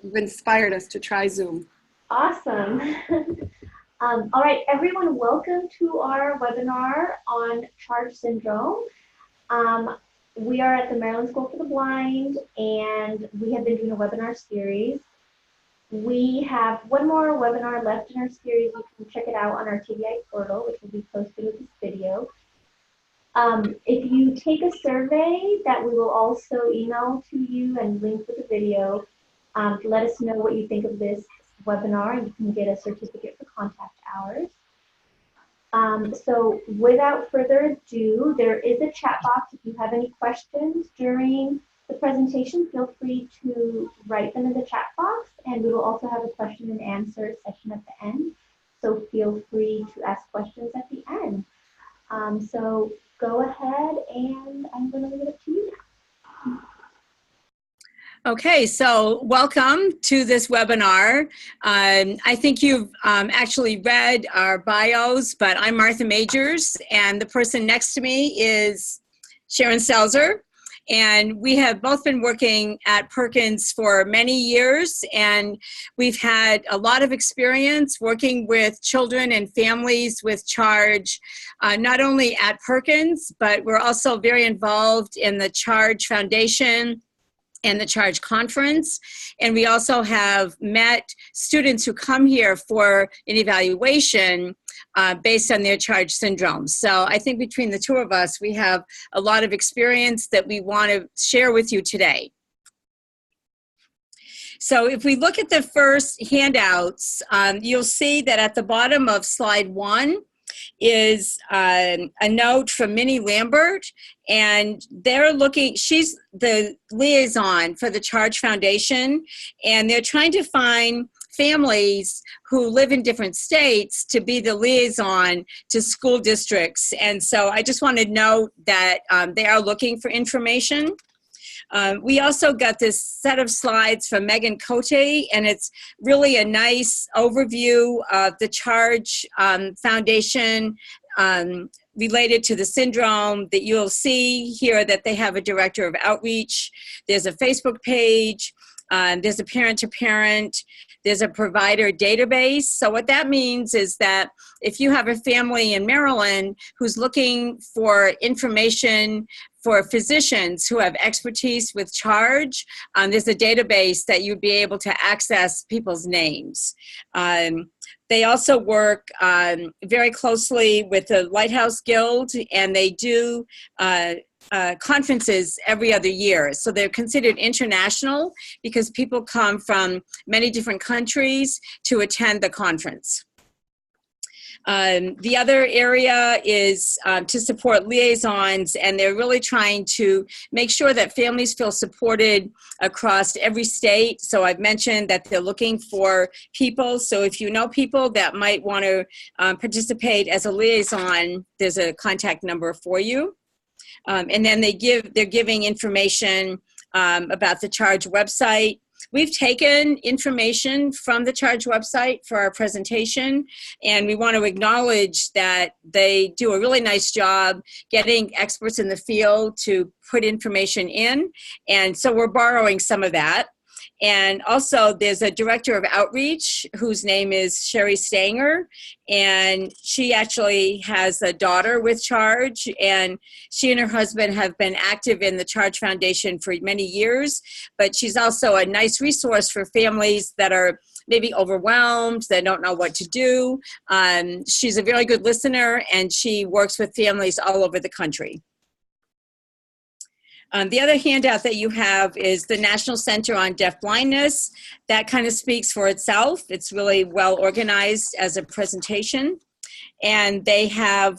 You've inspired us to try Zoom. Awesome. All right, everyone, welcome to our webinar on CHARGE syndrome. We are at the Maryland School for the Blind, and we have been doing a webinar series. We have one more webinar left in our series. You can check it out on our TBI portal, which will be posted with this video. If you take a survey that we will also email to you and link with the video, let us know what you think of this webinar, and you can get a certificate for contact hours. So without further ado, there is a chat box. If you have any questions during the presentation, feel free to write them in the chat box, and we will also have a question and answer session at the end. So feel free to ask questions at the end. So go ahead, and I'm going to leave it to you now. Okay, so welcome to this webinar. I think you've actually read our bios, but I'm Martha Majors, and the person next to me is Sharon Stelzer. And we have both been working at Perkins for many years, and we've had a lot of experience working with children and families with CHARGE, not only at Perkins, but we're also very involved in the CHARGE Foundation and the CHARGE conference. And we also have met students who come here for an evaluation based on their CHARGE syndrome. So I think between the two of us, we have a lot of experience that we want to share with you today. So if we look at the first handouts, you'll see that at the bottom of slide 1 is a note from Minnie Lambert, and they're looking, she's the liaison for the CHARGE Foundation, and they're trying to find families who live in different states to be the liaison to school districts. And so I just want to note that they are looking for information. We also got this set of slides from Megan Cote, and it's really a nice overview of the CHARGE Foundation related to the syndrome. That you'll see here that they have a director of outreach. There's a Facebook page. There's a parent-to-parent. There's a provider database. So what that means is that if you have a family in Maryland who's looking for information for physicians who have expertise with CHARGE, there's a database that you'd be able to access people's names. They also work very closely with the Lighthouse Guild, and they do conferences every other year. So they're considered international because people come from many different countries to attend the conference. The other area is to support liaisons, and they're really trying to make sure that families feel supported across every state. So I've mentioned that they're looking for people. So if you know people that might want to participate as a liaison, there's a contact number for you. And then they're giving information about the CHARGE website. We've taken information from the CHARGE website for our presentation, and we want to acknowledge that they do a really nice job getting experts in the field to put information in, and so we're borrowing some of that. And also there's a director of outreach whose name is Sharon Stelzer, and she actually has a daughter with CHARGE, and she and her husband have been active in the CHARGE Foundation for many years, but she's also a nice resource for families that are maybe overwhelmed, that don't know what to do. She's a very good listener, and she works with families all over the country. The other handout that you have is the National Center on Deafblindness. That kind of speaks for itself. It's really well organized as a presentation. And they have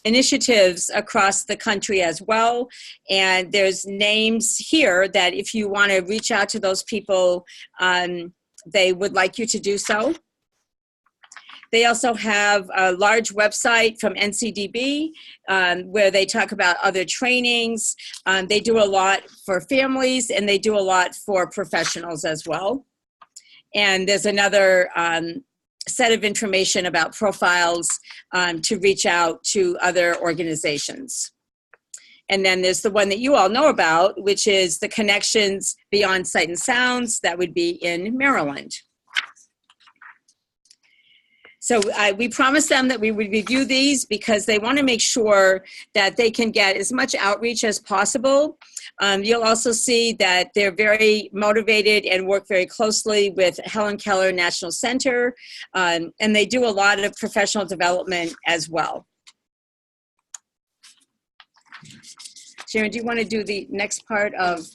initiatives across the country as well. And there's names here that if you want to reach out to those people, they would like you to do so. They also have a large website from NCDB where they talk about other trainings. They do a lot for families, and they do a lot for professionals as well. And there's another set of information about profiles to reach out to other organizations. And then there's the one that you all know about, which is the Connections Beyond Sight and Sounds. That would be in Maryland. So we promised them that we would review these because they want to make sure that they can get as much outreach as possible. You'll also see that they're very motivated and work very closely with Helen Keller National Center, and they do a lot of professional development as well. Sharon, do you want to do the next part of,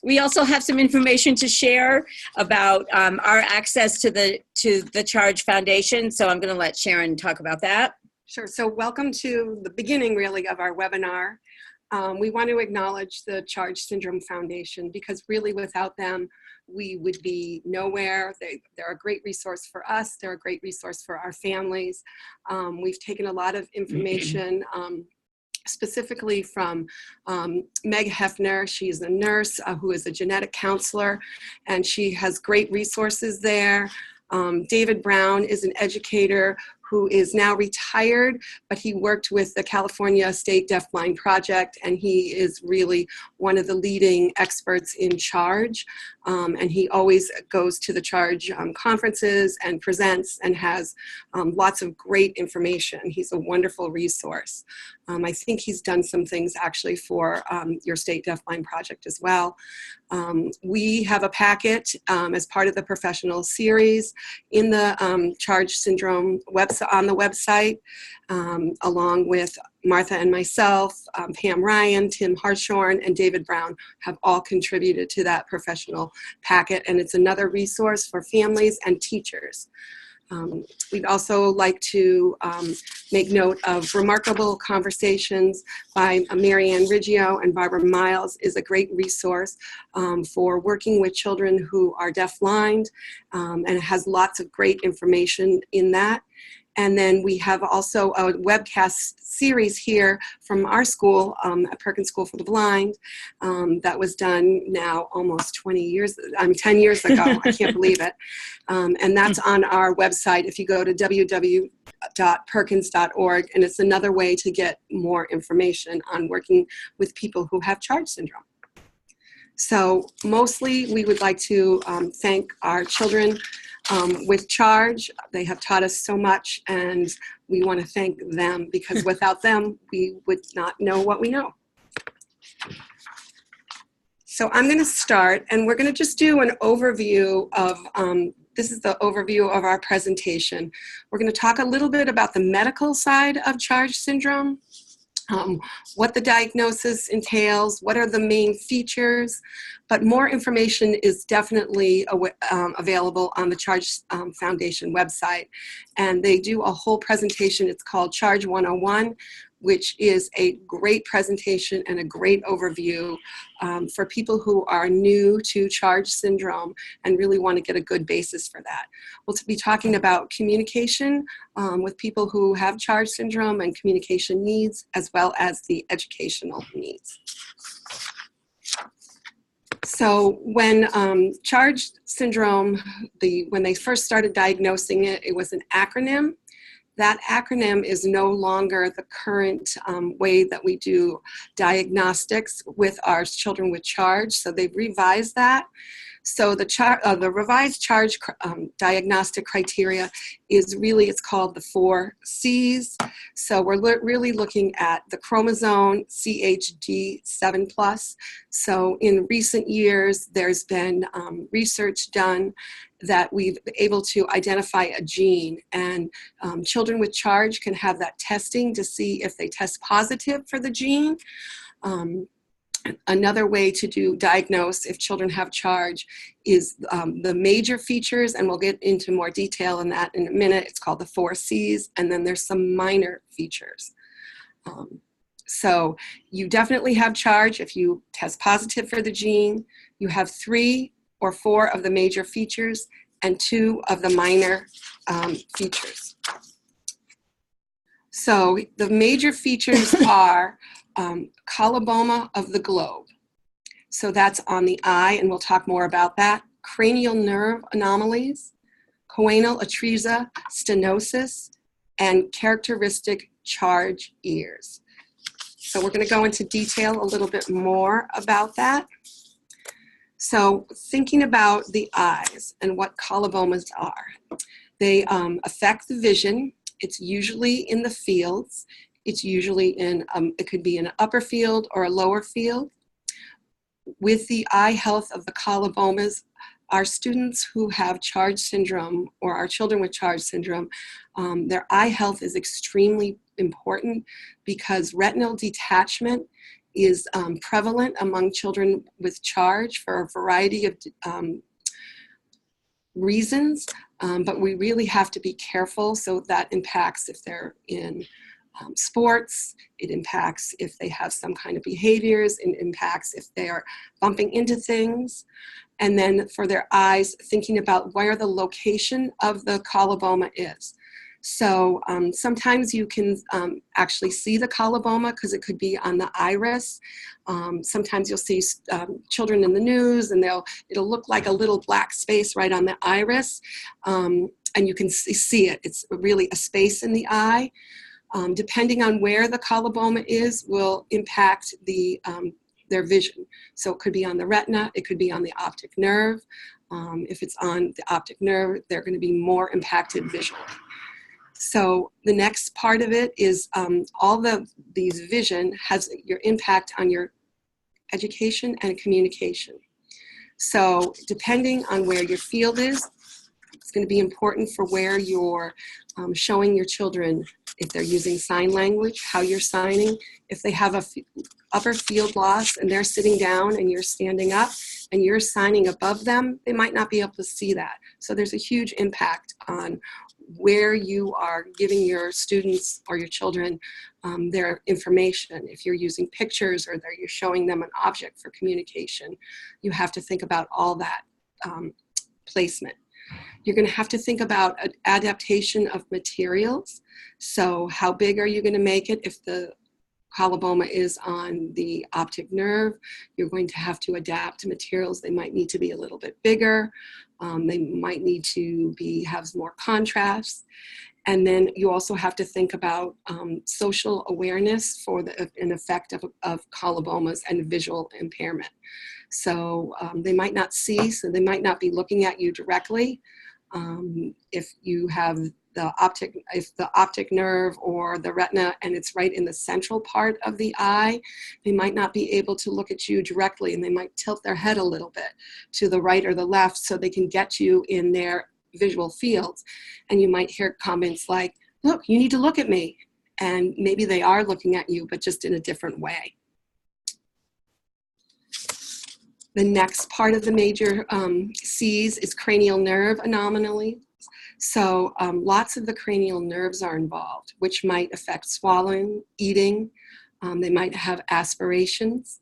we also have some information to share about our access to the Charge Foundation. So I'm going to let Sharon talk about that. Sure. So welcome to the beginning, really, of our webinar. We want to acknowledge the Charge Syndrome Foundation because really without them, we would be nowhere. They're a great resource for us. They're a great resource for our families. We've taken a lot of information specifically from Meg Hefner. She's a nurse who is a genetic counselor, and she has great resources there. David Brown is an educator who is now retired, but he worked with the California State Deafblind Project, and he is really one of the leading experts in Charge. And he always goes to the Charge conferences and presents and has lots of great information. He's a wonderful resource. I think he's done some things actually for your State Deafblind Project as well. We have a packet as part of the professional series in the Charge Syndrome website, on the website, along with Martha and myself, Pam Ryan, Tim Harshorn, and David Brown have all contributed to that professional packet, and it's another resource for families and teachers. We'd also like to make note of Remarkable Conversations by Marianne Riggio and Barbara Miles is a great resource for working with children who are deafblind, and it has lots of great information in that. And then we have also a webcast series here from our school, at Perkins School for the Blind, that was done now almost 10 years ago. I can't believe it. And that's on our website if you go to www.perkins.org, and it's another way to get more information on working with people who have Charge syndrome. So mostly we would like to thank our children with Charge. They have taught us so much, and we want to thank them because without them, we would not know what we know. So I'm going to start, and we're going to just do an overview of, this is the overview of our presentation. We're going to talk a little bit about the medical side of Charge syndrome, what the diagnosis entails, what are the main features, but more information is definitely available on the Charge Foundation website. And they do a whole presentation, it's called Charge 101, which is a great presentation and a great overview for people who are new to Charge syndrome and really want to get a good basis for that. We'll be talking about communication with people who have Charge syndrome and communication needs, as well as the educational needs. So when Charge syndrome, when they first started diagnosing it, it was an acronym. That acronym is no longer the current way that we do diagnostics with our children with Charge, so they've revised that. So the revised Charge diagnostic criteria is really, it's called the 4 C's. So we're really looking at the chromosome CHD7+. So in recent years, there's been research done that we've been able to identify a gene, and children with Charge can have that testing to see if they test positive for the gene. Another way to diagnose if children have Charge is the major features, and we'll get into more detail on that in a minute. It's called the 4 C's, and then there's some minor features. So you definitely have Charge if you test positive for the gene. You have 3 or 4 of the major features and 2 of the minor features. So the major features are coloboma of the globe. So that's on the eye, and we'll talk more about that. Cranial nerve anomalies, choanal atresia, stenosis, and characteristic Charge ears. So we're going to go into detail a little bit more about that. So thinking about the eyes and what colobomas are. They affect the vision. It's usually in the fields. It's usually in, it could be an upper field or a lower field. With the eye health of the colobomas, our students who have CHARGE syndrome, or our children with CHARGE syndrome, their eye health is extremely important because retinal detachment is prevalent among children with CHARGE for a variety of reasons, but we really have to be careful. So that impacts if they're in sports, it impacts if they have some kind of behaviors, it impacts if they are bumping into things. And then for their eyes, thinking about where the location of the coloboma is. So sometimes you can actually see the coloboma because it could be on the iris. Sometimes you'll see children in the news and it'll look like a little black space right on the iris. And you can see it. It's really a space in the eye. Depending on where the coloboma is will impact their vision. So it could be on the retina, it could be on the optic nerve. If it's on the optic nerve, they're going to be more impacted visually. So the next part of it is these vision has your impact on your education and communication. So depending on where your field is, it's going to be important for where you're showing your children if they're using sign language, how you're signing. If they have a upper field loss and they're sitting down and you're standing up and you're signing above them, they might not be able to see that. So there's a huge impact on where you are giving your students or your children their information. If you're using pictures or you're showing them an object for communication, you have to think about all that placement. You're going to have to think about an adaptation of materials. So how big are you going to make it? If the coloboma is on the optic nerve, you're going to have to adapt materials. They might need to be a little bit bigger. They might need to have more contrast. And then you also have to think about social awareness for an effect of colobomas and visual impairment. So they might not see, so they might not be looking at you directly. If you have the optic nerve or the retina and it's right in the central part of the eye, they might not be able to look at you directly, and they might tilt their head a little bit to the right or the left so they can get you in their visual fields. And you might hear comments like, "Look, you need to look at me." And maybe they are looking at you, but just in a different way. The next part of the major C's is cranial nerve anomalies. So lots of the cranial nerves are involved, which might affect swallowing, eating. They might have aspirations.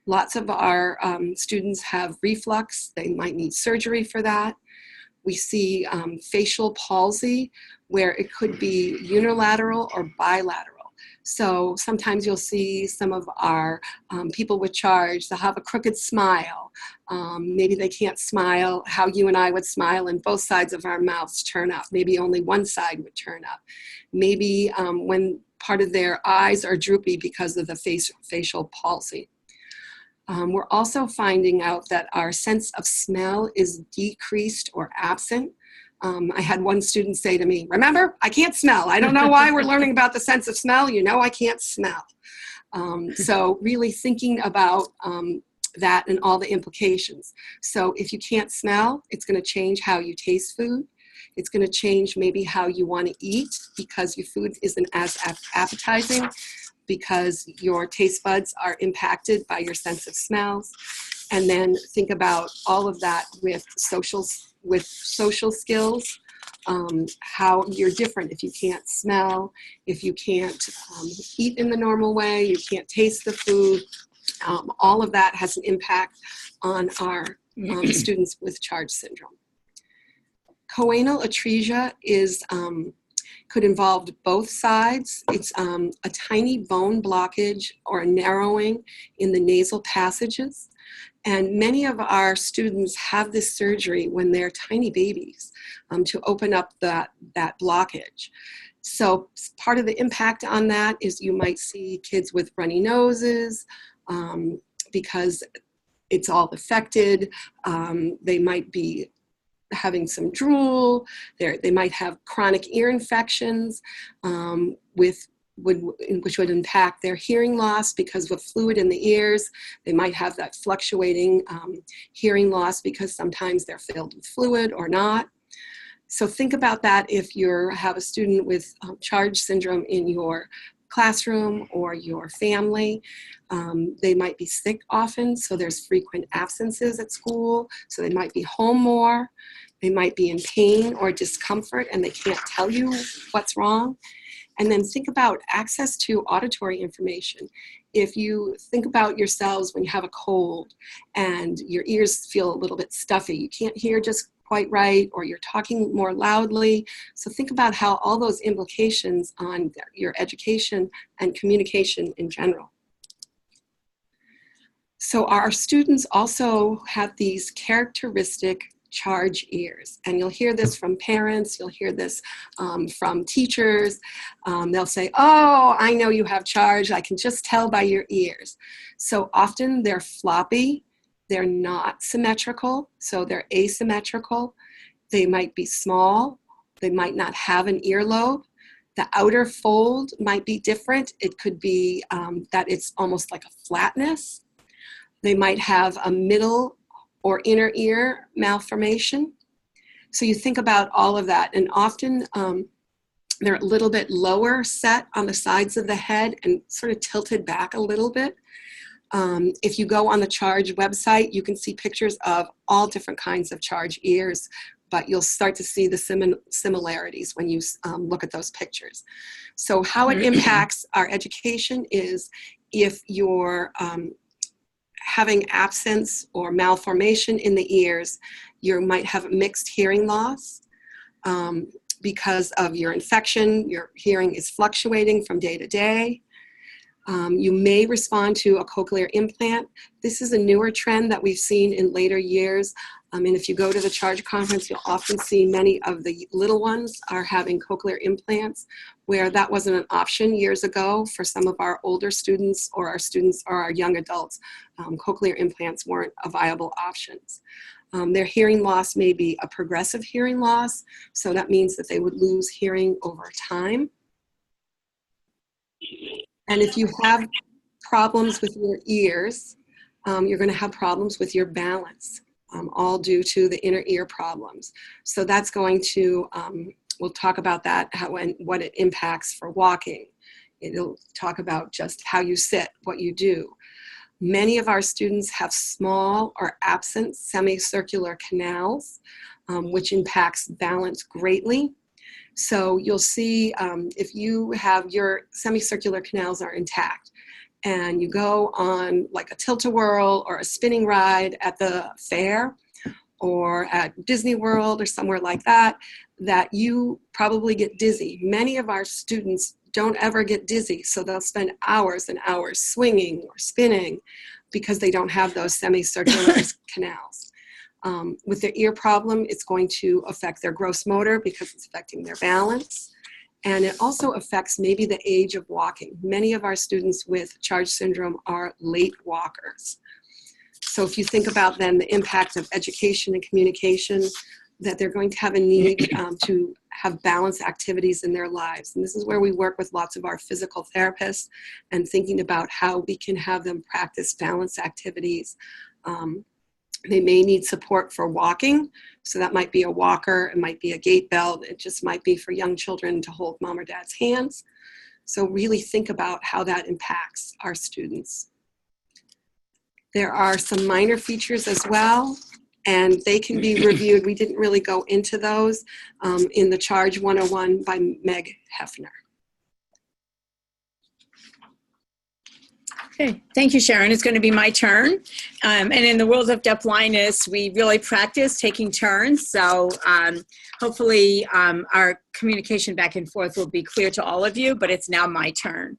Lots of our students have reflux. They might need surgery for that. We see facial palsy, where it could be unilateral or bilateral. So sometimes you'll see some of our people with CHARGE, they'll have a crooked smile. Maybe they can't smile how you and I would smile and both sides of our mouths turn up. Maybe only one side would turn up. Maybe when part of their eyes are droopy because of the facial palsy. We're also finding out that our sense of smell is decreased or absent. I had one student say to me, "Remember, I can't smell. I don't know why we're learning about the sense of smell. You know I can't smell." So really thinking about that and all the implications. So if you can't smell, it's going to change how you taste food. It's going to change maybe how you want to eat because your food isn't as appetizing because your taste buds are impacted by your sense of smells. And then think about all of that with social skills, how you're different if you can't smell, if you can't eat in the normal way, you can't taste the food. All of that has an impact on our students with CHARGE syndrome. Choanal atresia could involve both sides. It's a tiny bone blockage or a narrowing in the nasal passages. And many of our students have this surgery when they're tiny babies to open up that blockage. So part of the impact on that is you might see kids with runny noses because it's all affected. They might be having some drool. They might have chronic ear infections which would impact their hearing loss, because with fluid in the ears, they might have that fluctuating hearing loss because sometimes they're filled with fluid or not. So think about that if you have a student with charge syndrome in your classroom or your family. They might be sick often, so there's frequent absences at school, so they might be home more. They might be in pain or discomfort and they can't tell you what's wrong. And then think about access to auditory information. If you think about yourselves when you have a cold and your ears feel a little bit stuffy, you can't hear just quite right, or you're talking more loudly. So think about how all those implications on your education and communication in general. So our students also have these characteristic charge ears, and you'll hear this from parents, you'll hear this from teachers. They'll say, oh, I know you have charge, I can just tell by your ears. So often they're floppy, they're not symmetrical, so they're asymmetrical. They might be small, they might not have an earlobe. The outer fold might be different. It could be that it's almost like a flatness. They might have a middle or inner ear malformation. So you think about all of that, and often they're a little bit lower set on the sides of the head and sort of tilted back a little bit. If you go on the Charge website, you can see pictures of all different kinds of charge ears, but you'll start to see the similarities when you look at those pictures. So how it impacts our education is if you're having absence or malformation in the ears, you might have mixed hearing loss because of your infection. Your hearing is fluctuating from day to day. You may respond to a cochlear implant. This is a newer trend that we've seen in later years. And if you go to the Charge conference, you'll often see many of the little ones are having cochlear implants, where that wasn't an option years ago for some of our older students or our students or our young adults. Cochlear implants weren't a viable options. Their hearing loss may be a progressive hearing loss, so that means that they would lose hearing over time. And if you have problems with your ears, you're going to have problems with your balance, all due to the inner ear problems. So that's going to, we'll talk about that, how and what it impacts for walking. It'll talk about just how you sit, what you do. Many of our students have small or absent semicircular canals, which impacts balance greatly. So you'll see if you have your semicircular canals are intact and you go on like a tilt-a-whirl or a spinning ride at the fair or at Disney World or somewhere like that, that you probably get dizzy. Many of our students don't ever get dizzy, so they'll spend hours and hours swinging or spinning because they don't have those semicircular canals. With their ear problem, it's going to affect their gross motor because it's affecting their balance. And it also affects maybe the age of walking. Many of our students with Charge syndrome are late walkers. So if you think about then the impact of education and communication, that they're going to have a need to have balance activities in their lives. And this is where we work with lots of our physical therapists and thinking about how we can have them practice balance activities. They may need support for walking. So that might be a walker, it might be a gait belt, it just might be for young children to hold mom or dad's hands. So really think about how that impacts our students. There are some minor features as well, and they can be reviewed. We didn't really go into those in the Charge 101 by Meg Hefner. Okay, thank you, Sharon. It's going to be my turn. And in the world of deafblindness, we really practice taking turns. So hopefully our communication back and forth will be clear to all of you, but it's now my turn.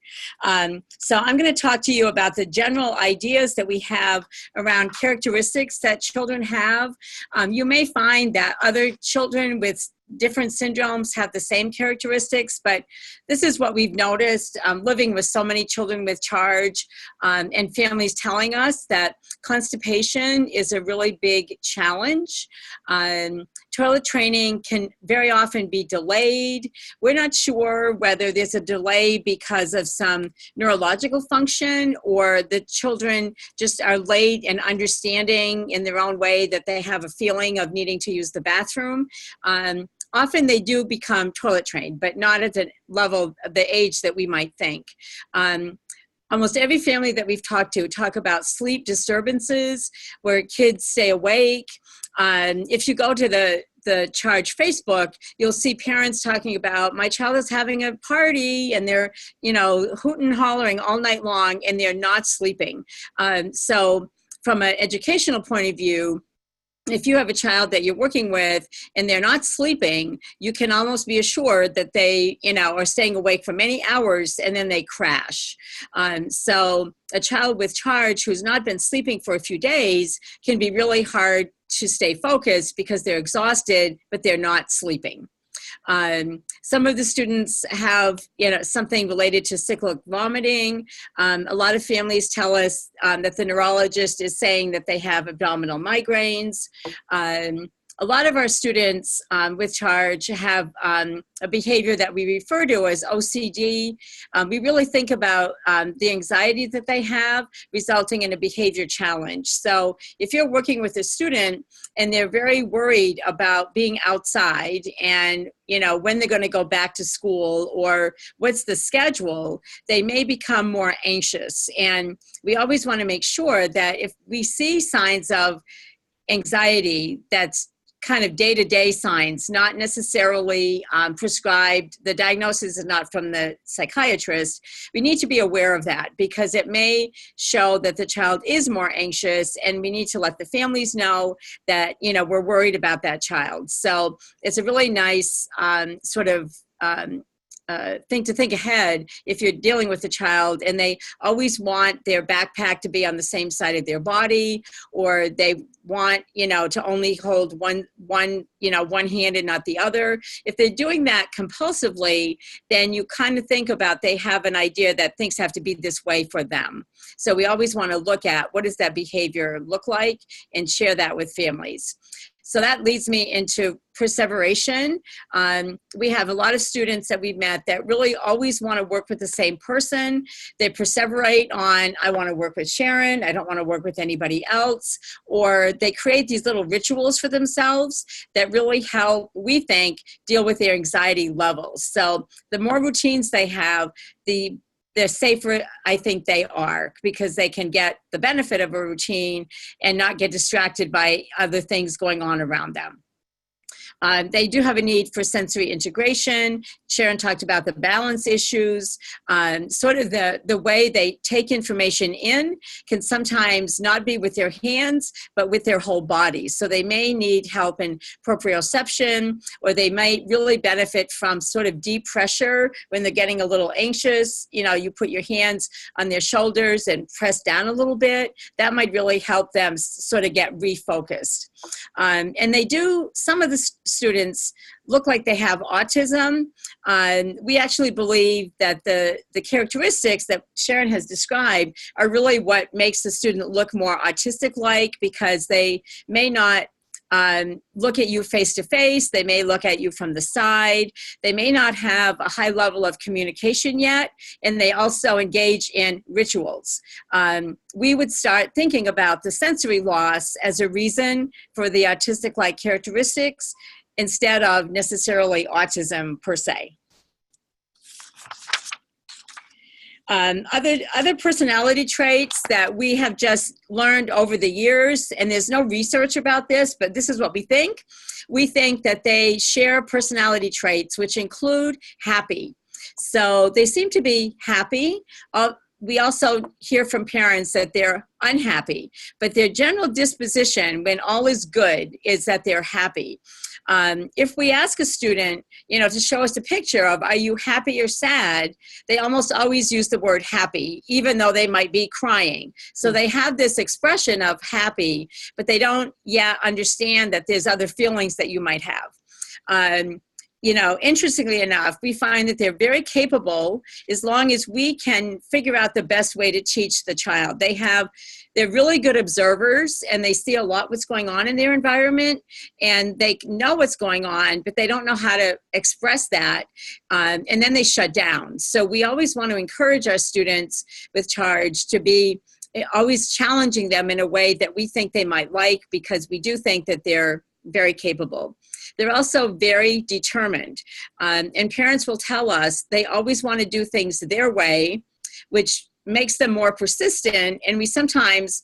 So I'm going to talk to you about the general ideas that we have around characteristics that children have. You may find that other children with different syndromes have the same characteristics, but this is what we've noticed living with so many children with charge and families telling us that constipation is a really big challenge. Toilet training can very often be delayed. We're not sure whether there's a delay because of some neurological function or the children just are late in understanding in their own way that they have a feeling of needing to use the bathroom. Often they do become toilet trained, but not at the level of the age that we might think. Almost every family that we've talked to talk about sleep disturbances where kids stay awake. If you go to the Charge Facebook, you'll see parents talking about, my child is having a party and they're, hooting and hollering all night long and they're not sleeping. So from an educational point of view, if you have a child that you're working with and they're not sleeping, you can almost be assured that they, are staying awake for many hours and then they crash. So a child with charge who's not been sleeping for a few days can be really hard to stay focused because they're exhausted, but they're not sleeping. Some of the students have, something related to cyclic vomiting. A lot of families tell us that the neurologist is saying that they have abdominal migraines. A lot of our students with charge have a behavior that we refer to as OCD. We really think about the anxiety that they have resulting in a behavior challenge. So if you're working with a student and they're very worried about being outside and when they're going to go back to school or what's the schedule, they may become more anxious. And we always want to make sure that if we see signs of anxiety that's kind of day-to-day signs, not necessarily prescribed. The diagnosis is not from the psychiatrist. We need to be aware of that because it may show that the child is more anxious and we need to let the families know that, we're worried about that child. So it's a really nice thing to think ahead if you're dealing with a child and they always want their backpack to be on the same side of their body, or they want, to only hold one hand and not the other. If they're doing that compulsively, then you kind of think about they have an idea that things have to be this way for them. So we always want to look at what does that behavior look like and share that with families. So that leads me into perseveration. We have a lot of students that we've met that really always want to work with the same person. They perseverate on, I want to work with Sharon, I don't want to work with anybody else, or they create these little rituals for themselves that really help, we think, deal with their anxiety levels. So the more routines they have, the safer I think they are because they can get the benefit of a routine and not get distracted by other things going on around them. They do have a need for sensory integration. Sharon talked about the balance issues. Sort of the way they take information in can sometimes not be with their hands, but with their whole body. So they may need help in proprioception, or they might really benefit from sort of deep pressure when they're getting a little anxious. You put your hands on their shoulders and press down a little bit. That might really help them sort of get refocused. And some of the students look like they have autism. We actually believe that the characteristics that Sharon has described are really what makes the student look more autistic-like because they may not look at you face to face. They may look at you from the side. They may not have a high level of communication yet, and they also engage in rituals. We would start thinking about the sensory loss as a reason for the autistic-like characteristics instead of necessarily autism per se. Other personality traits that we have just learned over the years, and there's no research about this, but this is what we think. We think that they share personality traits, which include happy. So they seem to be happy. We also hear from parents that they're unhappy, but their general disposition when all is good is that they're happy. If we ask a student, to show us a picture of, are you happy or sad? They almost always use the word happy, even though they might be crying. So they have this expression of happy, but they don't yet understand that there's other feelings that you might have. Interestingly enough, we find that they're very capable as long as we can figure out the best way to teach the child. They're really good observers, and they see a lot what's going on in their environment, and they know what's going on, but they don't know how to express that, and then they shut down. So we always want to encourage our students with charge to be always challenging them in a way that we think they might like, because we do think that they're very capable. They're also very determined, and parents will tell us they always want to do things their way, which makes them more persistent. And we sometimes,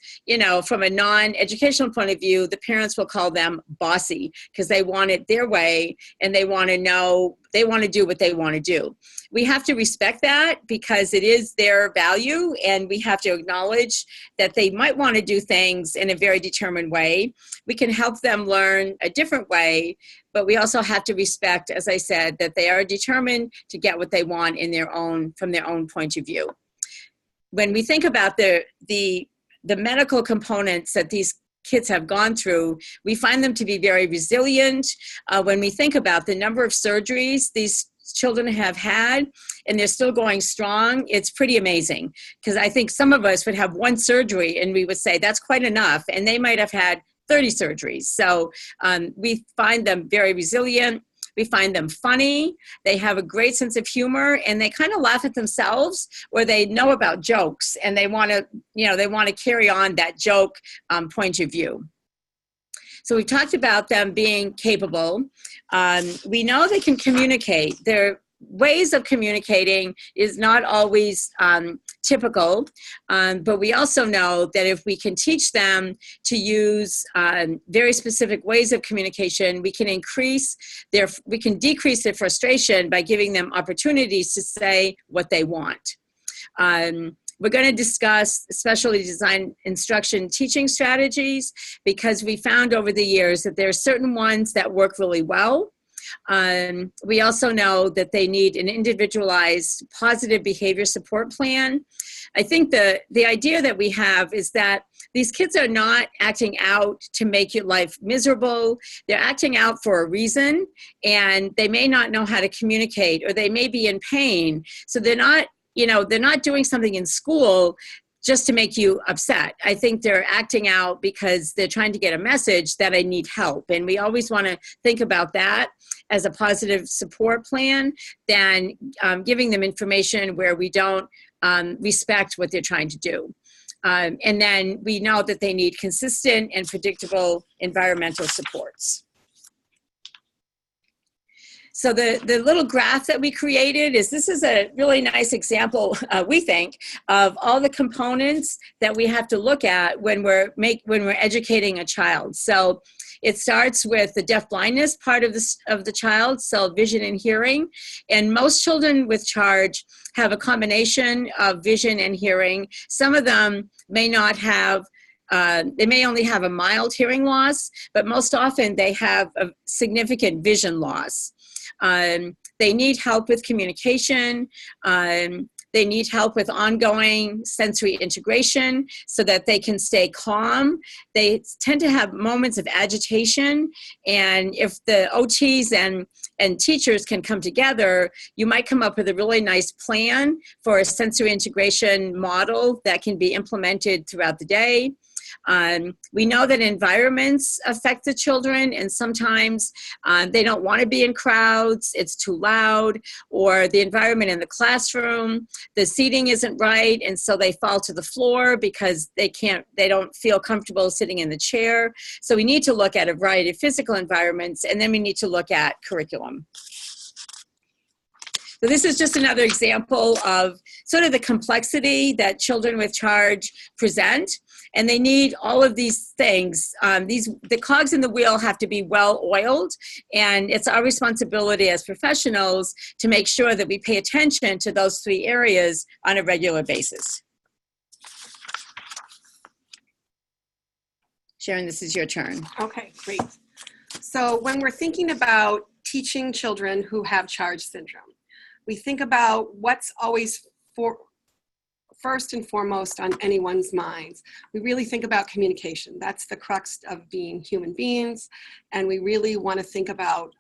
from a non-educational point of view, the parents will call them bossy, because they want it their way, and they want to do what they want to do. We have to respect that, because it is their value, and we have to acknowledge that they might want to do things in a very determined way. We can help them learn a different way, but we also have to respect, as I said, that they are determined to get what they want from their own point of view. When we think about the medical components that these kids have gone through, we find them to be very resilient. When we think about the number of surgeries these children have had, and they're still going strong, it's pretty amazing. Because I think some of us would have one surgery and we would say that's quite enough, and they might have had 30 surgeries. So we find them very resilient. We find them funny. They have a great sense of humor, and they kind of laugh at themselves, or they know about jokes, and they want to carry on that joke point of view. So we've talked about them being capable. We know they can communicate. Their ways of communicating is not always typical, but we also know that if we can teach them to use very specific ways of communication, we can decrease their frustration by giving them opportunities to say what they want. We're going to discuss specially designed instruction teaching strategies, because we found over the years that there are certain ones that work really well. We also know that they need an individualized positive behavior support plan. I think the idea that we have is that these kids are not acting out to make your life miserable. They're acting out for a reason, and they may not know how to communicate, or they may be in pain. So they're not doing something in school just to make you upset. I think they're acting out because they're trying to get a message that I need help. And we always want to think about that as a positive support plan than giving them information where we don't respect what they're trying to do. And then we know that they need consistent and predictable environmental supports. So the little graph that we created this is a really nice example, we think, of all the components that we have to look at when we're educating a child. So it starts with the deaf-blindness part of the child, so vision and hearing. And most children with charge have a combination of vision and hearing. Some of them may not have they may only have a mild hearing loss, but most often they have a significant vision loss. They need help with communication. They need help with ongoing sensory integration so that they can stay calm. They tend to have moments of agitation, and if the OTs and teachers can come together, you might come up with a really nice plan for a sensory integration model that can be implemented throughout the day. We know that environments affect the children, and sometimes they don't want to be in crowds, it's too loud, or the environment in the classroom, the seating isn't right, and so they fall to the floor because they don't feel comfortable sitting in the chair. So we need to look at a variety of physical environments, and then we need to look at curriculum. So this is just another example of sort of the complexity that children with charge present. And they need all of these things. The cogs in the wheel have to be well oiled, and it's our responsibility as professionals to make sure that we pay attention to those three areas on a regular basis. Sharon, this is your turn. Okay, great. So when we're thinking about teaching children who have charge syndrome, we think about what's always first and foremost on anyone's minds. We really think about communication. That's the crux of being human beings. And we really want to think about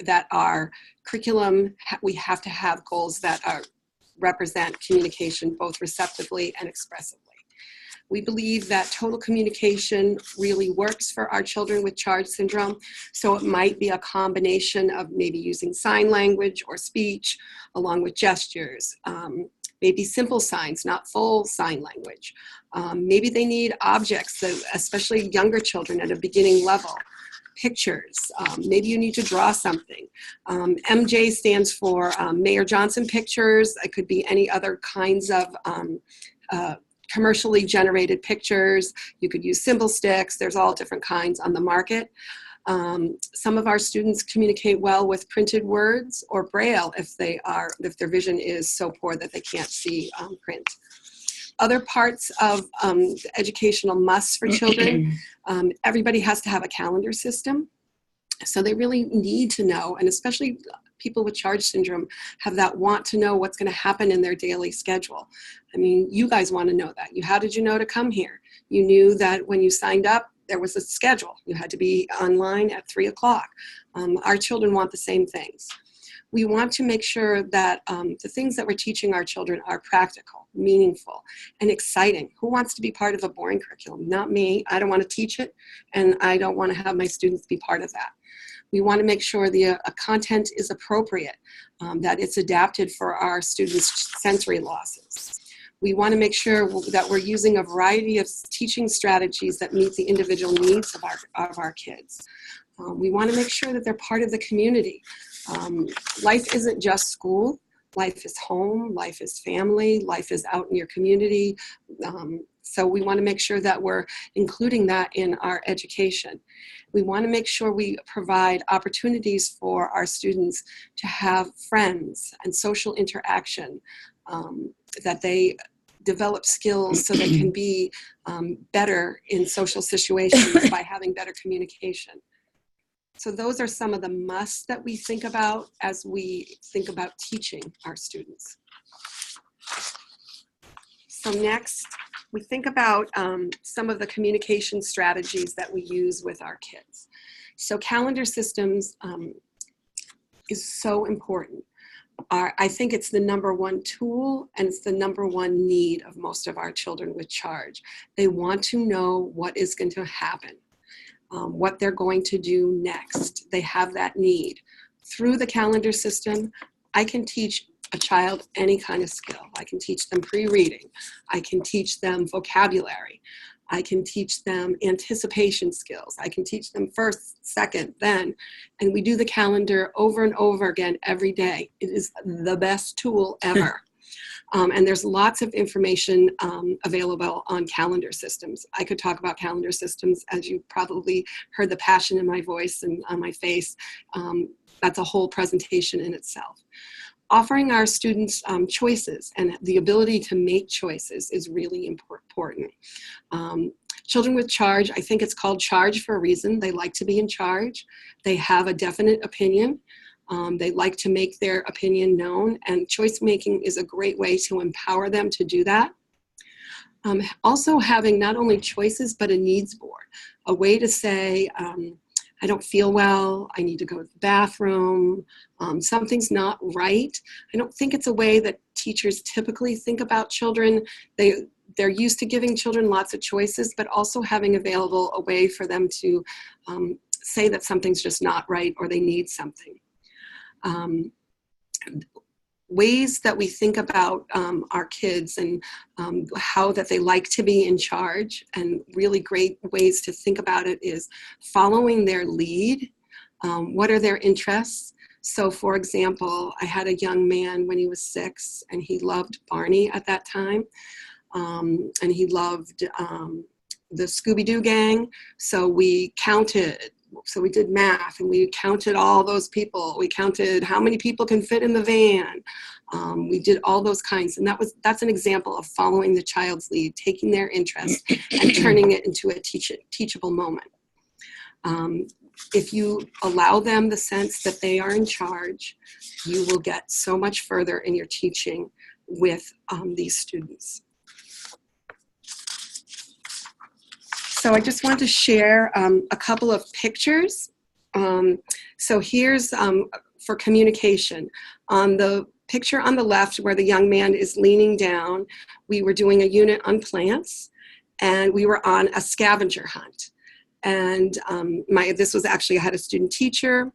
that our curriculum, we have to have goals that represent communication both receptively and expressively. We believe that total communication really works for our children with charge syndrome. So it might be a combination of maybe using sign language or speech along with gestures. Maybe simple signs, not full sign language. Maybe they need objects, so especially younger children at a beginning level. Pictures, maybe you need to draw something. MJ stands for Mayor Johnson pictures. It could be any other kinds of commercially generated pictures. You could use symbol sticks. There's all different kinds on the market. Some of our students communicate well with printed words or Braille if their vision is so poor that they can't see print. Other parts of educational musts for children, everybody has to have a calendar system. So they really need to know, and especially people with charge syndrome have that want to know what's going to happen in their daily schedule. I mean, you guys want to know that. How did you know to come here? You knew that when you signed up, there was a schedule. You had to be online at 3 o'clock. Our children want the same things. We want to make sure that the things that we're teaching our children are practical, meaningful, and exciting. Who wants to be part of a boring curriculum? Not me. I don't want to teach it, and I don't want to have my students be part of that. We want to make sure the content is appropriate, that it's adapted for our students' sensory losses. We want to make sure that we're using a variety of teaching strategies that meet the individual needs of our kids. We want to make sure that they're part of the community. Life isn't just school. Life is home, life is family, life is out in your community. So we want to make sure that we're including that in our education. We want to make sure we provide opportunities for our students to have friends and social interaction, that they develop skills so they can be better in social situations by having better communication. So those are some of the musts that we think about as we think about teaching our students. So next, we think about some of the communication strategies that we use with our kids. So calendar systems is so important. I think it's the #1 tool, and it's the #1 need of most of our children with charge. They want to know what is going to happen. What they're going to do next. They have that need. Through the calendar system, I can teach a child any kind of skill. I can teach them pre-reading. I can teach them vocabulary. I can teach them anticipation skills. I can teach them first, second, then. And we do the calendar over and over again every day. It is the best tool ever. And there's lots of information available on calendar systems. I could talk about calendar systems, as you probably heard the passion in my voice and on my face. That's a whole presentation in itself. Offering our students choices and the ability to make choices is really important. Children with charge, I think it's called charge for a reason. They like to be in charge. They have a definite opinion. They like to make their opinion known, and choice making is a great way to empower them to do that. Also having not only choices, but a needs board, a way to say, I don't feel well, I need to go to the bathroom, something's not right. I don't think it's a way that teachers typically think about children. They're used to giving children lots of choices, but also having available a way for them to say that something's just not right or they need something. Ways that we think about our kids and how that they like to be in charge, and really great ways to think about it is following their lead. What are their interests? So for example, I had a young man when he was 6 and he loved Barney at that time. And he loved the Scooby-Doo gang. So we counted. So we did math and we counted all those people. We counted how many people can fit in the van. We did all those kinds. And that's an example of following the child's lead, taking their interest and turning it into a teachable moment. If you allow them the sense that they are in charge, you will get so much further in your teaching with these students. So I just want to share a couple of pictures. So here's for communication. On the picture on the left where the young man is leaning down, we were doing a unit on plants, and we were on a scavenger hunt. And this was actually, I had a student teacher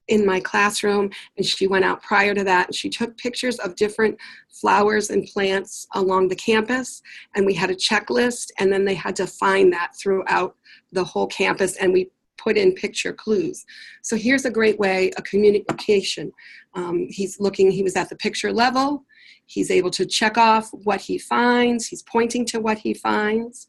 in my classroom, and she went out prior to that, and she took pictures of different flowers and plants along the campus, and we had a checklist, and then they had to find that throughout the whole campus, and we put in picture clues. So here's a great way of communication. He was at the picture level. He's able to check off what he finds. He's pointing to what he finds.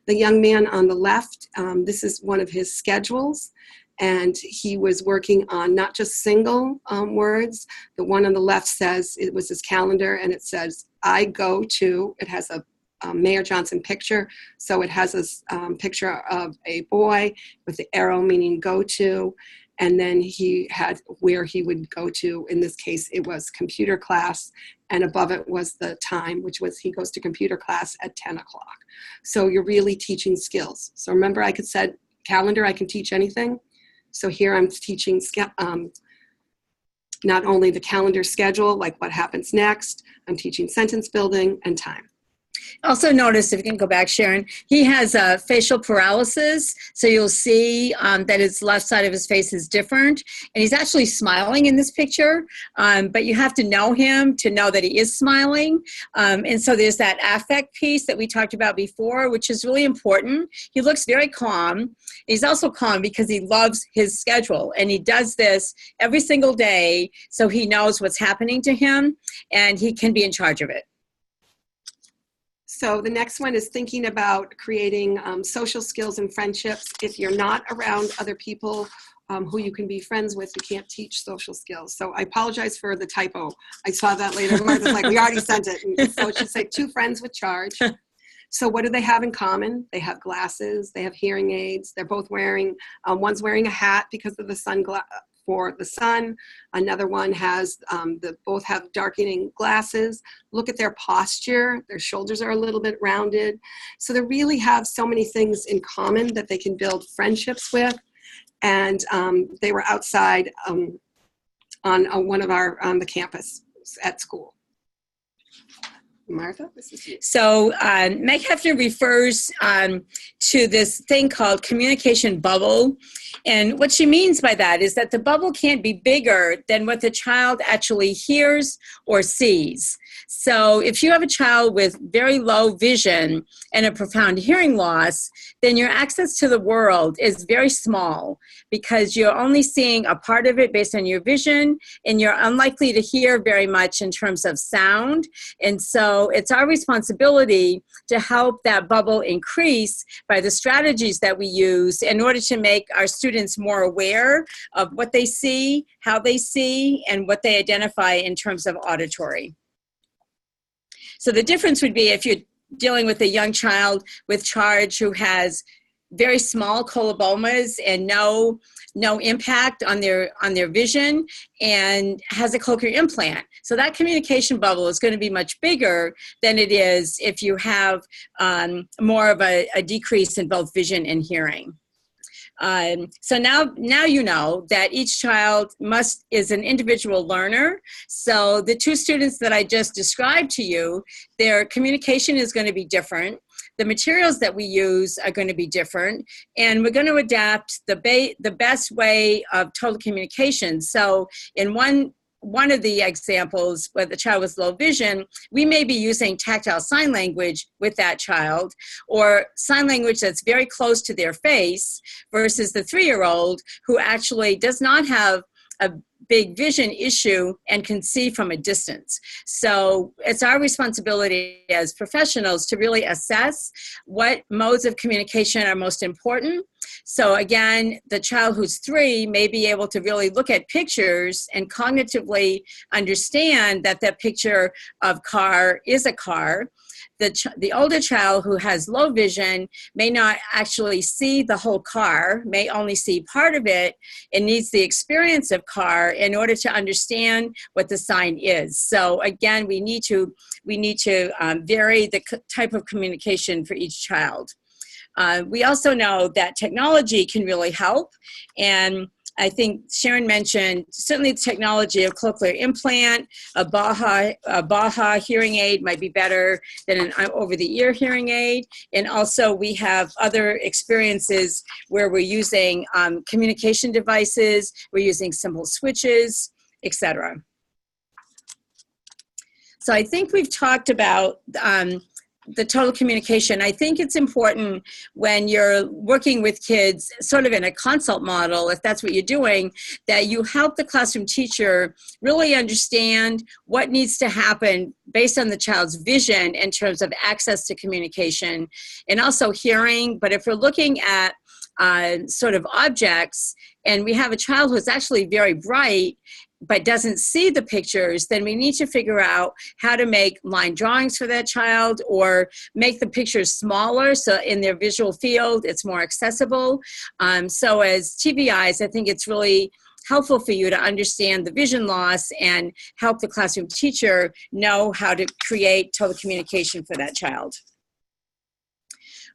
The young man on the left, this is one of his schedules, and he was working on not just single words. The one on the left says, it was his calendar, and it says, I go to, it has a Mayor Johnson picture, so it has a picture of a boy with the arrow meaning go to, and then he had where he would go to. In this case, it was computer class, and above it was the time, which was he goes to computer class at 10 o'clock. So you're really teaching skills. So remember, I could said calendar, I can teach anything. So here I'm teaching not only the calendar schedule, like what happens next, I'm teaching sentence building and time. Also notice, if you can go back, Sharon, he has facial paralysis. So you'll see that his left side of his face is different. And he's actually smiling in this picture. But you have to know him to know that he is smiling. And so there's that affect piece that we talked about before, which is really important. He looks very calm. He's also calm because he loves his schedule. And he does this every single day so he knows what's happening to him and he can be in charge of it. So the next one is thinking about creating social skills and friendships. If you're not around other people who you can be friends with, you can't teach social skills. So I apologize for the typo. I saw that later. Martha's like, we already sent it. And so it should say 2 friends with charge. So what do they have in common? They have glasses, they have hearing aids. They're both wearing, one's wearing a hat because of the for the sun. Another one has, both have darkening glasses. Look at their posture. Their shoulders are a little bit rounded. So they really have so many things in common that they can build friendships with. And they were outside on one of on the campus at school. Martha, this is you. So Meg Hefner refers to this thing called communication bubble. And what she means by that is that the bubble can't be bigger than what the child actually hears or sees. So if you have a child with very low vision and a profound hearing loss, then your access to the world is very small because you're only seeing a part of it based on your vision, and you're unlikely to hear very much in terms of sound. And so it's our responsibility to help that bubble increase by the strategies that we use in order to make our students more aware of what they see, how they see, and what they identify in terms of auditory. So the difference would be if you're dealing with a young child with charge who has very small colobomas and no impact on their vision and has a cochlear implant. So that communication bubble is going to be much bigger than it is if you have more of a decrease in both vision and hearing. So now you know that each child is an individual learner. So the 2 students that I just described to you, their communication is going to be different. The materials that we use are going to be different, and we're going to adapt the best way of total communication. So in one of the examples where the child was low vision, we may be using tactile sign language with that child, or sign language that's very close to their face, versus the 3-year-old who actually does not have big vision issue and can see from a distance. So it's our responsibility as professionals to really assess what modes of communication are most important. So again, the child who's 3 may be able to really look at pictures and cognitively understand that that picture of car is a car. The older child who has low vision may not actually see the whole car, may only see part of it, and needs the experience of car in order to understand what the sign is. So again, we need to vary the type of communication for each child. We also know that technology can really help, and I think Sharon mentioned certainly the technology of cochlear implant, a Baha hearing aid might be better than an over-the-ear hearing aid. And also we have other experiences where we're using communication devices, we're using simple switches, etc. So I think we've talked about the total communication. I think it's important when you're working with kids sort of in a consult model, if that's what you're doing, that you help the classroom teacher really understand what needs to happen based on the child's vision in terms of access to communication and also hearing. But if we're looking at sort of objects and we have a child who's actually very bright but doesn't see the pictures, then we need to figure out how to make line drawings for that child or make the pictures smaller so in their visual field it's more accessible. So as TVIs, I think it's really helpful for you to understand the vision loss and help the classroom teacher know how to create total communication for that child.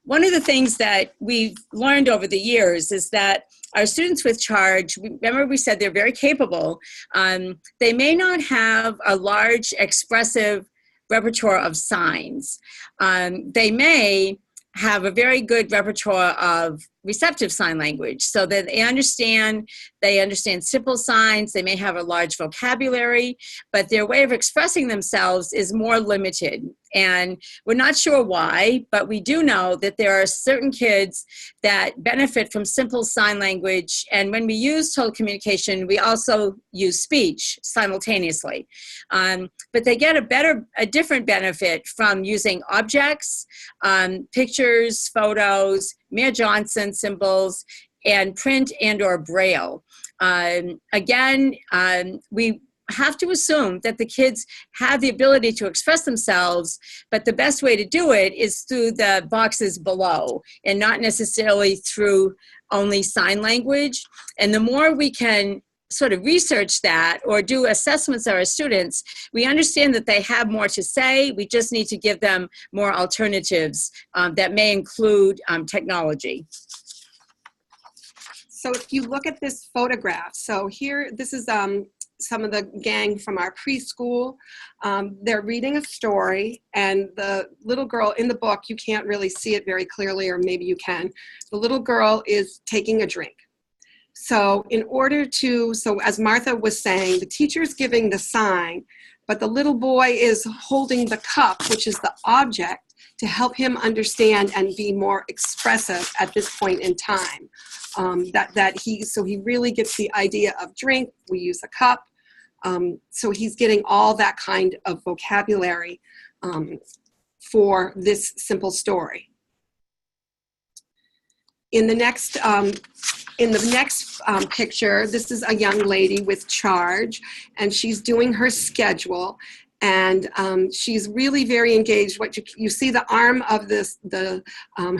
One of the things that we've learned over the years is that our students with charge, remember we said they're very capable, they may not have a large expressive repertoire of signs. They may have a very good repertoire of receptive sign language so that they understand simple signs, they may have a large vocabulary, but their way of expressing themselves is more limited. And we're not sure why, but we do know that there are certain kids that benefit from simple sign language. And when we use total communication, we also use speech simultaneously. But they get a different benefit from using objects, pictures, photos, Mayor Johnson symbols, and print and or braille. Again, we have to assume that the kids have the ability to express themselves, but the best way to do it is through the boxes below and not necessarily through only sign language. And the more we can sort of research that or do assessments of our students, we understand that they have more to say. We just need to give them more alternatives that may include technology. So if you look at this photograph, so here, this is some of the gang from our preschool. They're reading a story, and the little girl in the book, you can't really see it very clearly, or maybe you can. The little girl is taking a drink. So in order to, so as Martha was saying, the teacher's giving the sign, but the little boy is holding the cup, which is the object, to help him understand and be more expressive at this point in time. So he really gets the idea of drink, we use a cup. So he's getting all that kind of vocabulary for this simple story. In the next picture, this is a young lady with charge, and she's doing her schedule, and she's really very engaged. What you see the arm of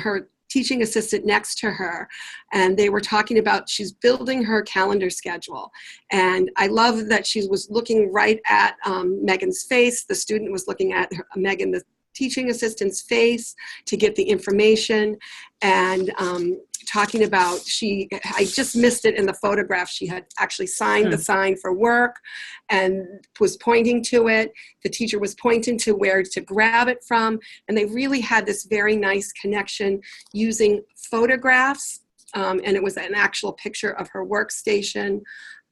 her teaching assistant next to her, and they were talking about she's building her calendar schedule. And I love that she was looking right at Megan's face. The student was looking at Megan, the teaching assistant's face, to get the information, and talking about I just missed it in the photograph. She had actually signed the sign for work and was pointing to it. The teacher was pointing to where to grab it from, and they really had this very nice connection using photographs, and it was an actual picture of her workstation.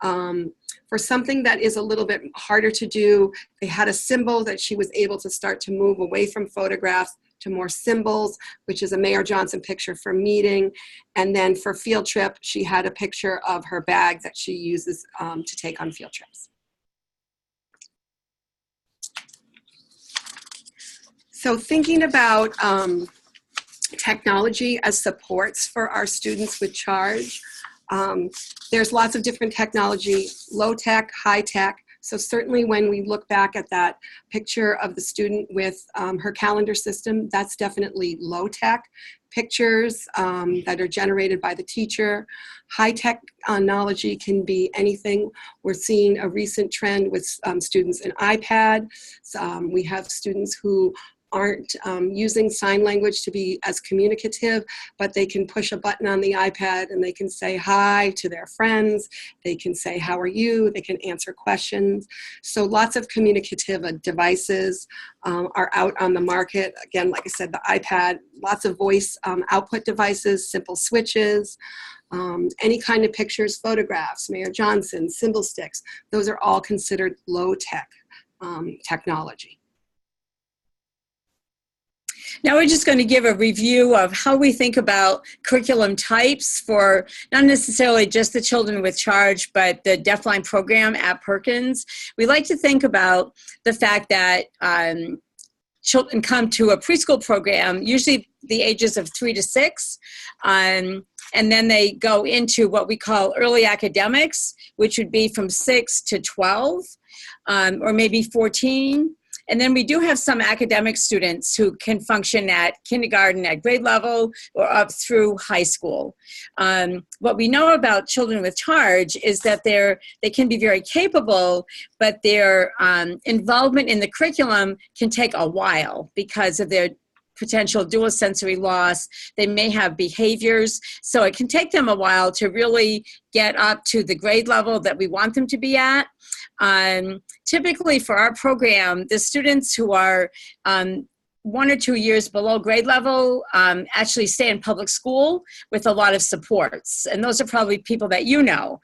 For something that is a little bit harder to do, they had a symbol that she was able to start to move away from photographs to more symbols, which is a Mayor Johnson picture for meeting. And then for field trip, she had a picture of her bag that she uses to take on field trips. So thinking about technology as supports for our students with charge, there's lots of different technology, low tech, high tech. So certainly when we look back at that picture of the student with her calendar system, that's definitely low tech pictures that are generated by the teacher. High technology can be anything. We're seeing a recent trend with students in iPad. We have students who aren't using sign language to be as communicative, but they can push a button on the iPad and they can say hi to their friends. They can say, how are you? They can answer questions. So lots of communicative devices are out on the market. Again, like I said, the iPad, lots of voice output devices, simple switches, any kind of pictures, photographs, Mayor Johnson, symbol sticks. Those are all considered low tech technology. Now we're just going to give a review of how we think about curriculum types for not necessarily just the children with charge, but the Deafblind program at Perkins. We like to think about the fact that children come to a preschool program, usually the ages of 3 to 6, and then they go into what we call early academics, which would be from 6 to 12, or maybe 14. And then we do have some academic students who can function at kindergarten at grade level or up through high school. What we know about children with charge is that they can be very capable, but their involvement in the curriculum can take a while because of their potential dual sensory loss. They may have behaviors, so it can take them a while to really get up to the grade level that we want them to be at. Typically for our program, the students who are 1 or 2 years below grade level actually stay in public school with a lot of supports. And those are probably people that you know.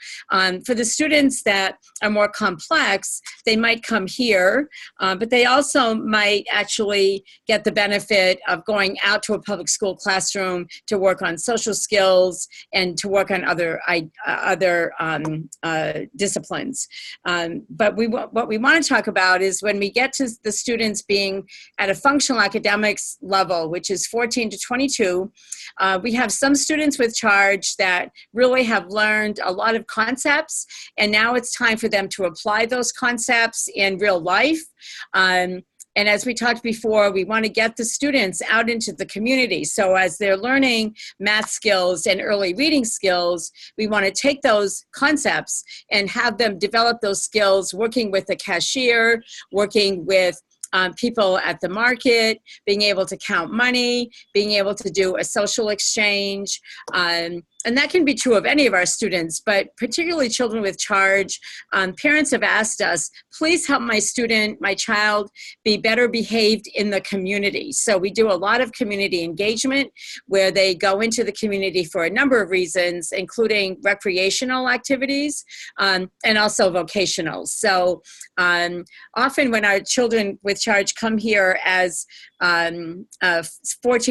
For the students that are more complex, they might come here, but they also might actually get the benefit of going out to a public school classroom to work on social skills and to work on other disciplines. But what we want to talk about is when we get to the students being at a functional academics level, which is 14 to 22, we have some students with charge that really have learned a lot of concepts, and now it's time for them to apply those concepts in real life. And as we talked before, we want to get the students out into the community. So as they're learning math skills and early reading skills, we want to take those concepts and have them develop those skills working with the cashier, working with people at the market, being able to count money, being able to do a social exchange. And that can be true of any of our students, but particularly children with charge. Parents have asked us, please help my student, my child, be better behaved in the community. So we do a lot of community engagement where they go into the community for a number of reasons, including recreational activities and also vocational. So often when our children with charge come here as 14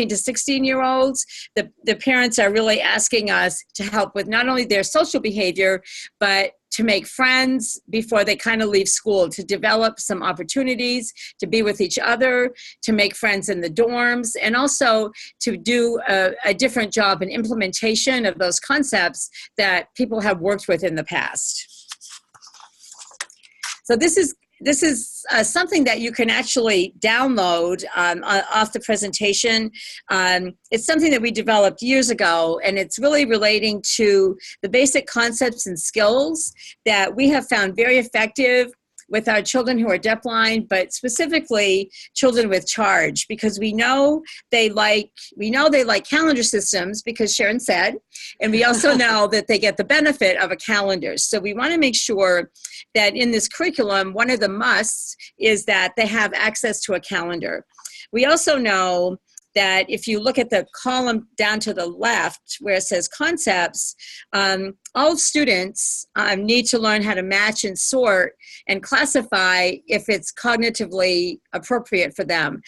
to 16-year-olds, the parents are really asking us to help with not only their social behavior, but to make friends before they kind of leave school, to develop some opportunities to be with each other, to make friends in the dorms, and also to do a different job in implementation of those concepts that people have worked with in the past. So this is something that you can actually download off the presentation. It's something that we developed years ago, and it's really relating to the basic concepts and skills that we have found very effective with our children who are deafblind, but specifically children with charge, because we know they like calendar systems, because Sharon said, and we also know that they get the benefit of a calendar. So we want to make sure that in this curriculum, one of the musts is that they have access to a calendar. We also know that if you look at the column down to the left where it says concepts, all students need to learn how to match and sort and classify if it's cognitively appropriate for them.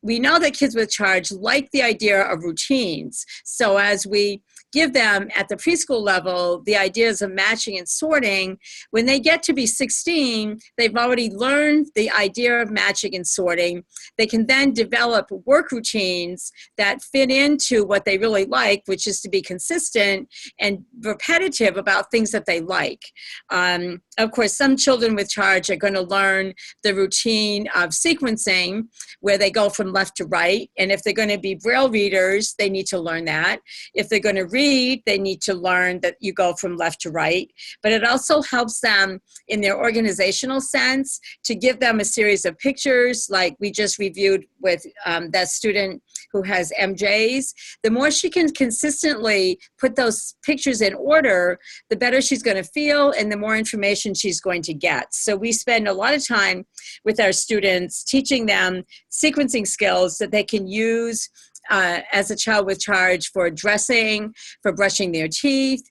we know that kids with charge like the idea of routines. So as we give them at the preschool level the ideas of matching and sorting, when they get to be 16, they've already learned the idea of matching and sorting. They can then develop work routines that fit into what they really like, which is to be consistent and repetitive about things that they like. Of course, some children with charge are going to learn the routine of sequencing, where they go from left to right. And if they're going to be Braille readers, they need to learn that. If they're going to read, they need to learn that you go from left to right. But it also helps them in their organizational sense to give them a series of pictures, like we just reviewed with that student who has MJs. The more she can consistently put those pictures in order, the better she's going to feel and the more information she's going to get. So we spend a lot of time with our students teaching them sequencing skills that they can use as a child with charge for dressing, for brushing their teeth,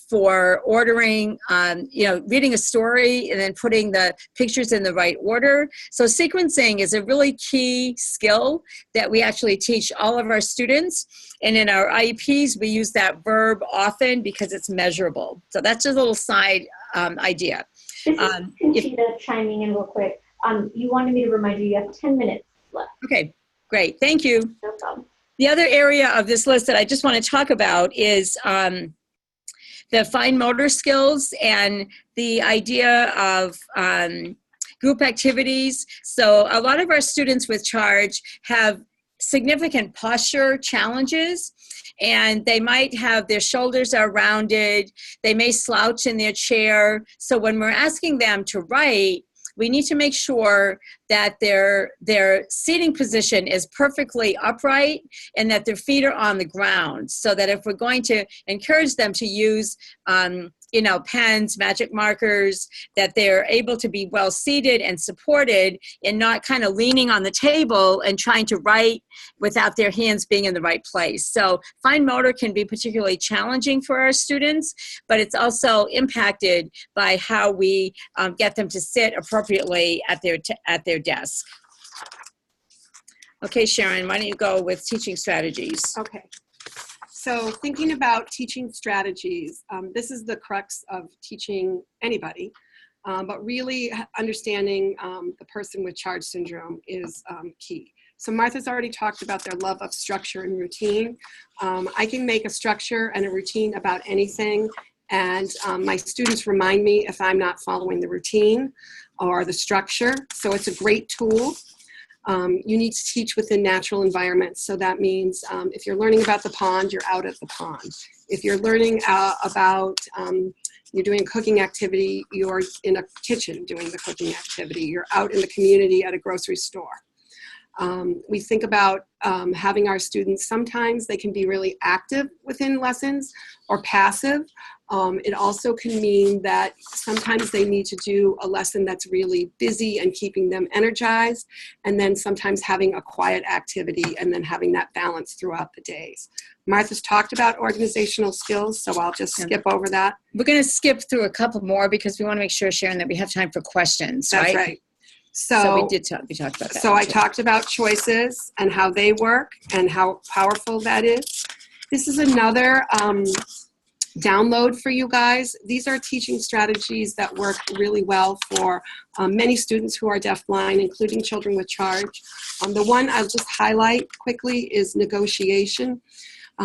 for ordering, reading a story and then putting the pictures in the right order. So sequencing is a really key skill that we actually teach all of our students. And in our IEPs, we use that verb often because it's measurable. So that's just a little side idea. This is Conchita chiming in real quick. You wanted me to remind you have 10 minutes left. Okay. Great, thank you. No problem. The other area of this list that I just want to talk about is the fine motor skills and the idea of group activities. So a lot of our students with charge have significant posture challenges, and they might have their shoulders are rounded, they may slouch in their chair. So when we're asking them to write, we need to make sure that their seating position is perfectly upright and that their feet are on the ground, so that if we're going to encourage them to use pens, magic markers, that they're able to be well seated and supported and not kind of leaning on the table and trying to write without their hands being in the right place. So fine motor can be particularly challenging for our students, but it's also impacted by how we get them to sit appropriately at their desk. Okay, Sharon, why don't you go with teaching strategies? Okay. So thinking about teaching strategies, this is the crux of teaching anybody, but really understanding the person with charge syndrome is key. So Martha's already talked about their love of structure and routine. I can make a structure and a routine about anything, and my students remind me if I'm not following the routine or the structure, so it's a great tool. You need to teach within natural environments. So that means if you're learning about the pond, you're out at the pond. If you're learning about, you're doing a cooking activity, you're in a kitchen doing the cooking activity. You're out in the community at a grocery store. We think about having our students, sometimes they can be really active within lessons or passive. It also can mean that sometimes they need to do a lesson that's really busy and keeping them energized, and then sometimes having a quiet activity and then having that balance throughout the days. Martha's talked about organizational skills, so I'll just skip over that. We're going to skip through a couple more because we want to make sure, Sharon, that we have time for questions, That's right? right. So we talked about that. So I talked about choices and how they work and how powerful that is. This is another download for you guys. These are teaching strategies that work really well for many students who are deafblind, including children with charge. The one I'll just highlight quickly is negotiation.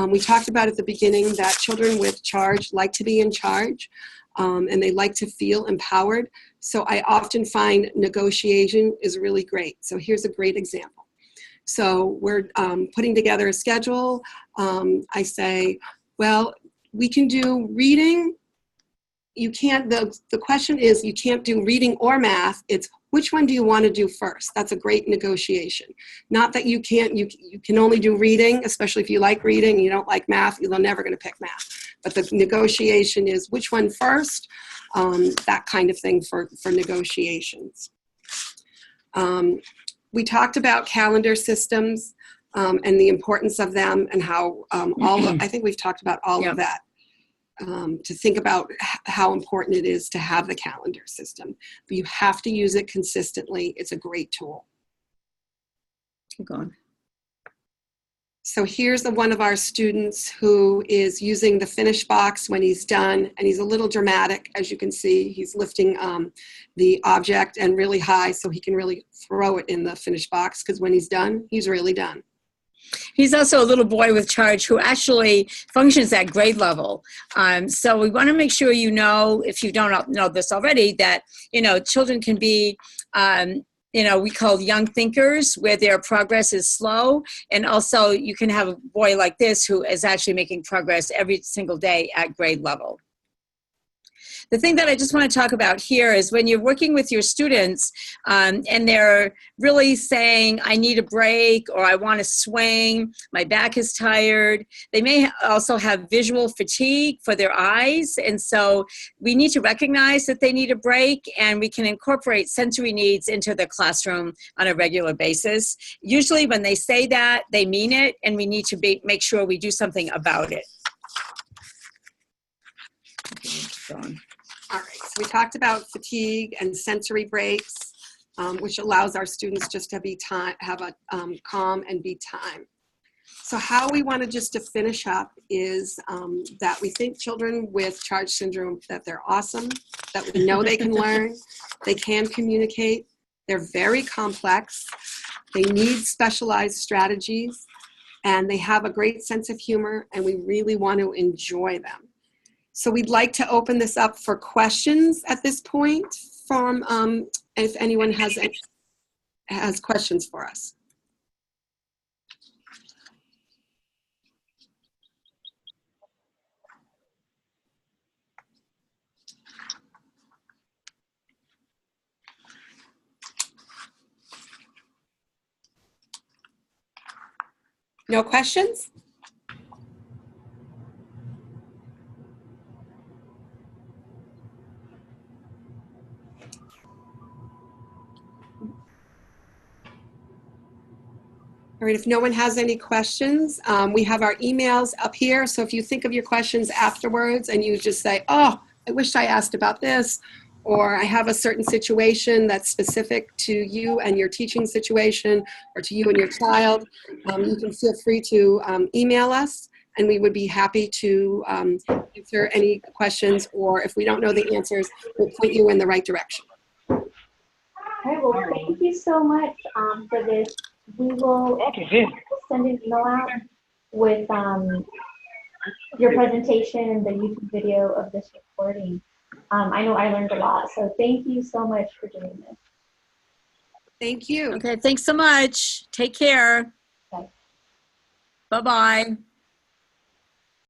We talked about at the beginning that children with charge like to be in charge, and they like to feel empowered. So I often find negotiation is really great. So here's a great example. So we're putting together a schedule. I say, well, we can do reading. You can't, the question is, you can't do reading or math. It's which one do you want to do first? That's a great negotiation. Not that you can't, you can only do reading, especially if you like reading and you don't like math, you're never going to pick math. But the negotiation is which one first, that kind of thing for negotiations. We talked about calendar systems and the importance of them and how I think we've talked about all of that. To think about how important it is to have the calendar system. But you have to use it consistently. It's a great tool. Keep going. So here's one of our students who is using the finish box when he's done, and he's a little dramatic, as you can see. He's lifting the object and really high so he can really throw it in the finish box, because when he's done, he's really done. He's also a little boy with charge who actually functions at grade level. So we want to make sure you know, if you don't know this already, that, you know, children can be, you know, we call young thinkers, where their progress is slow. And also you can have a boy like this who is actually making progress every single day at grade level. The thing that I just want to talk about here is when you're working with your students and they're really saying, I need a break, or I want to swing, my back is tired. They may also have visual fatigue for their eyes. And so we need to recognize that they need a break, and we can incorporate sensory needs into the classroom on a regular basis. Usually when they say that, they mean it, and we need to make sure we do something about it. Okay, all right, so we talked about fatigue and sensory breaks, which allows our students just to have a calm and be time. So how we wanted just to finish up is that we think children with charge syndrome, that they're awesome, that we know they can learn, they can communicate, they're very complex, they need specialized strategies, and they have a great sense of humor, and we really want to enjoy them. So we'd like to open this up for questions at this point from if anyone has questions for us. No questions? All right, if no one has any questions, we have our emails up here. So if you think of your questions afterwards and you just say, oh, I wish I asked about this, or I have a certain situation that's specific to you and your teaching situation, or to you and your child, you can feel free to email us, and we would be happy to answer any questions, or if we don't know the answers, we'll point you in the right direction. All right, well, thank you so much for this. We will send an email out with your presentation and the YouTube video of this recording. I know I learned a lot, so thank you so much for doing this. Thank you. Okay, thanks so much. Take care. Okay. Bye-bye.